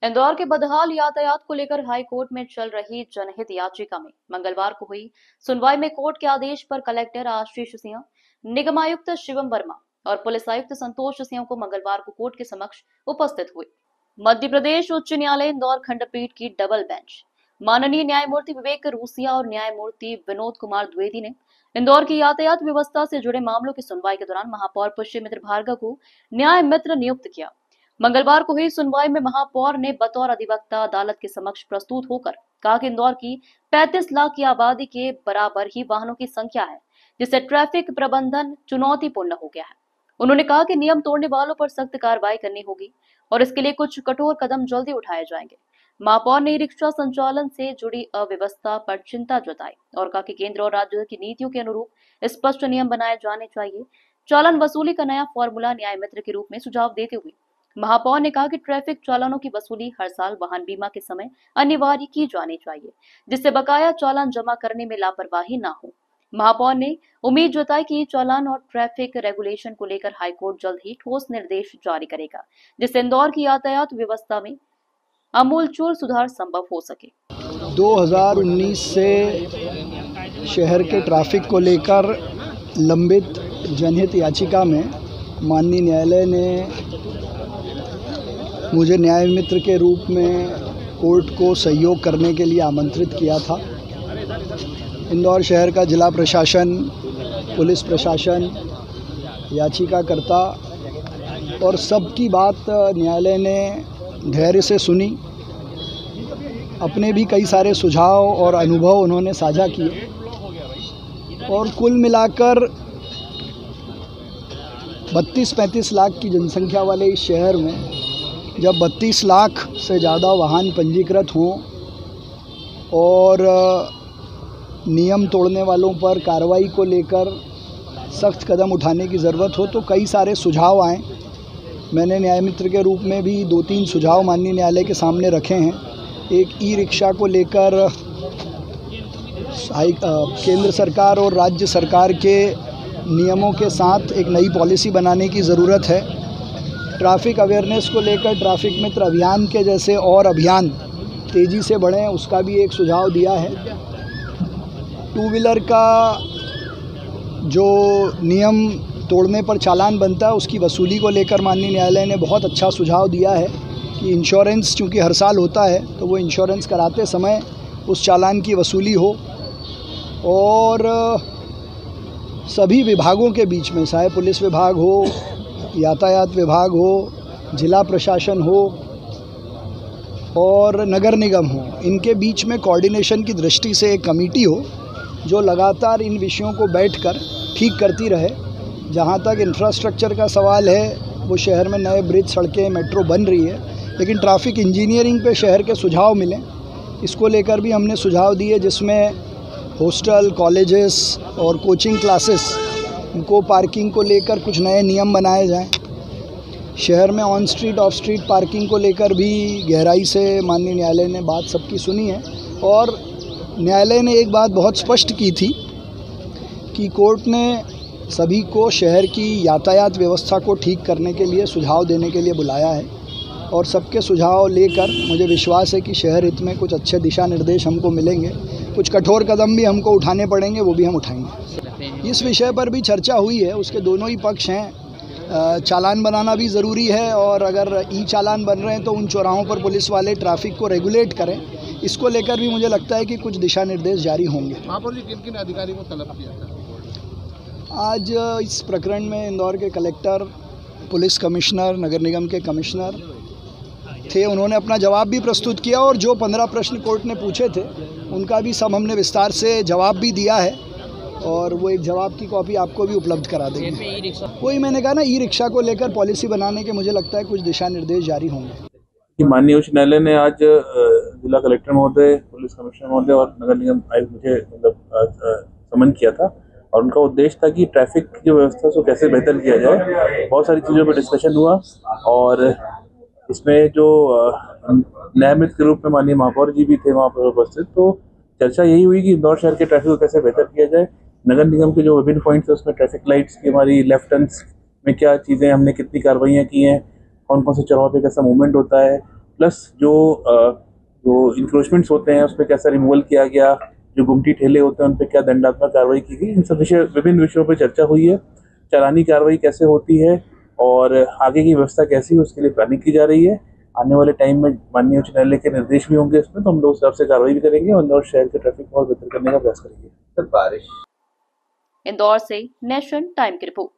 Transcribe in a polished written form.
इंदौर के बदहाल यातायात को लेकर हाई कोर्ट में चल रही जनहित याचिका में मंगलवार को हुई सुनवाई में कोर्ट के आदेश पर कलेक्टर आशीष सिंह, निगमायुक्त शिवम वर्मा और पुलिस आयुक्त संतोष सिंह को मंगलवार को कोर्ट के समक्ष उपस्थित हुए। मध्य प्रदेश उच्च न्यायालय इंदौर खंडपीठ की डबल बेंच माननीय न्यायमूर्ति विवेक रूसिया और न्यायमूर्ति विनोद कुमार द्विवेदी ने इंदौर की यातायात व्यवस्था से जुड़े मामलों की सुनवाई के दौरान महापौर पुष्यमित्र भार्गव को न्याय मित्र नियुक्त किया। मंगलवार को हुई सुनवाई में महापौर ने बतौर अधिवक्ता अदालत के समक्ष प्रस्तुत होकर कहा कि इंदौर की 35 लाख की आबादी के बराबर ही वाहनों की संख्या है, जिससे ट्रैफिक प्रबंधन चुनौतीपूर्ण हो गया है। उन्होंने कहा कि नियम तोड़ने वालों पर सख्त कार्रवाई करनी होगी और इसके लिए कुछ कठोर कदम जल्दी उठाए जाएंगे। महापौर ने रिक्शा संचालन से जुड़ी अव्यवस्था पर चिंता जताई और कहा कि केंद्र और राज्य की नीतियों के अनुरूप स्पष्ट नियम बनाए जाने चाहिए। चालान वसूली का नया फॉर्मूला न्याय मित्र के रूप में सुझाव देते हुए महापौर ने कहा कि ट्रैफिक चालानों की वसूली हर साल वाहन बीमा के समय अनिवार्य की जानी चाहिए, जिससे बकाया चालान जमा करने में लापरवाही न हो। महापौर ने उम्मीद जताई कि चालान और ट्रैफिक रेगुलेशन को लेकर हाईकोर्ट जल्द ही ठोस निर्देश जारी करेगा, जिससे इंदौर की यातायात व्यवस्था में आमूलचूल सुधार संभव हो सके। 2019 से शहर के ट्रैफिक को लेकर लंबित जनहित याचिका में माननीय न्यायालय ने मुझे न्याय मित्र के रूप में कोर्ट को सहयोग करने के लिए आमंत्रित किया था। इंदौर शहर का जिला प्रशासन, पुलिस प्रशासन, याचिकाकर्ता और सबकी बात न्यायालय ने धैर्य से सुनी। अपने भी कई सारे सुझाव और अनुभव उन्होंने साझा किए और कुल मिलाकर 32-35 लाख की जनसंख्या वाले इस शहर में जब 32 लाख से ज़्यादा वाहन पंजीकृत हों और नियम तोड़ने वालों पर कार्रवाई को लेकर सख्त कदम उठाने की ज़रूरत हो, तो कई सारे सुझाव आए। मैंने न्याय मित्र के रूप में भी 2-3 सुझाव माननीय न्यायालय के सामने रखे हैं। एक ई रिक्शा को लेकर केंद्र सरकार और राज्य सरकार के नियमों के साथ एक नई पॉलिसी बनाने की ज़रूरत है। ट्रैफिक अवेयरनेस को लेकर ट्रैफिक मित्र अभियान के जैसे और अभियान तेज़ी से बढ़ें, उसका भी एक सुझाव दिया है। टू व्हीलर का जो नियम तोड़ने पर चालान बनता है उसकी वसूली को लेकर माननीय न्यायालय ने बहुत अच्छा सुझाव दिया है कि इंश्योरेंस चूँकि हर साल होता है तो वो इंश्योरेंस कराते समय उस चालान की वसूली हो और सभी विभागों के बीच में, चाहे पुलिस विभाग हो, यातायात विभाग हो, जिला प्रशासन हो और नगर निगम हो, इनके बीच में कोऑर्डिनेशन की दृष्टि से एक कमेटी हो जो लगातार इन विषयों को बैठकर ठीक करती रहे। जहाँ तक इंफ्रास्ट्रक्चर का सवाल है, वो शहर में नए ब्रिज, सड़कें, मेट्रो बन रही है, लेकिन ट्रैफिक इंजीनियरिंग पे शहर के सुझाव मिलें, इसको लेकर भी हमने सुझाव दिए, जिसमें हॉस्टल, कॉलेजेस और कोचिंग क्लासेस को पार्किंग को लेकर कुछ नए नियम बनाए जाएं। शहर में on street, of street parking को लेकर भी गहराई से माननीय न्यायालय ने बात सबकी सुनी है और न्यायालय ने एक बात बहुत स्पष्ट की थी कि कोर्ट ने सभी को शहर की यातायात व्यवस्था को ठीक करने के लिए सुझाव देने के लिए बुलाया है और सबके सुझाव लेकर मुझे विश्वास है कि शहर हित में कुछ अच्छे दिशा निर्देश हमको मिलेंगे। कुछ कठोर कदम भी हमको उठाने पड़ेंगे, वो भी हम उठाएंगे। इस विषय पर भी चर्चा हुई है, उसके दोनों ही पक्ष हैं। चालान बनाना भी ज़रूरी है और अगर ई चालान बन रहे हैं तो उन चौराहों पर पुलिस वाले ट्रैफिक को रेगुलेट करें, इसको लेकर भी मुझे लगता है कि कुछ दिशा निर्देश जारी होंगे। महापौर जी, किन-किन अधिकारियों को तलब किया था? आज इस प्रकरण में इंदौर के कलेक्टर, पुलिस कमिश्नर, नगर निगम के कमिश्नर थे। उन्होंने अपना जवाब भी प्रस्तुत किया और जो 15 प्रश्न कोर्ट ने पूछे थे उनका भी सब हमने विस्तार से जवाब भी दिया है और वो एक जवाब की कॉपी आपको भी उपलब्ध करा देंगे। वही मैंने कहा ना, ई रिक्शा को लेकर पॉलिसी बनाने के मुझे लगता है कुछ दिशा निर्देश जारी होंगे। माननीय उच्च न्यायालय ने आज जिला कलेक्टर महोदय, पुलिस कमिश्नर महोदय और नगर निगम आयुक्त मुझे समन किया था और उनका उद्देश्य था कि ट्रैफिक की जो व्यवस्था को कैसे बेहतर किया जाए। बहुत सारी चीज़ों पर डिस्कशन हुआ और इसमें जो न्याय मित्र के रूप में माननीय महापौर जी भी थे वहाँ पर उपस्थित, तो चर्चा यही हुई कि इंदौर शहर के ट्रैफिक को कैसे बेहतर किया जाए। नगर निगम के जो विभिन्न पॉइंट्स है उसमें ट्रैफिक लाइट्स की हमारी लेफ्ट टर्न्स में क्या चीज़ें, हमने कितनी कार्रवाइयाँ की हैं, कौन कौन से चौराहों पे कैसा मूवमेंट होता है प्लस जो इंक्रोचमेंट्स होते हैं उस पर कैसा रिमूवल किया गया, जो गुमटी ठेले होते हैं उन पर क्या दंडात्मक कार्रवाई की गई, इन सब विभिन्न विषयों पर चर्चा हुई है। चालानी कार्रवाई कैसे होती है और आगे की व्यवस्था कैसी है उसके लिए प्लानिंग की जा रही है। आने वाले टाइम में माननीय उच्च न्यायालय के निर्देश भी होंगे इसमें, तो हम लोग उस हिसाब से कार्रवाई भी करेंगे और इंदौर शहर के ट्रैफिक को और बेहतर करने का प्रयास करेंगे। सर बारिश इंदौर से नेशन टाइम की रिपोर्ट।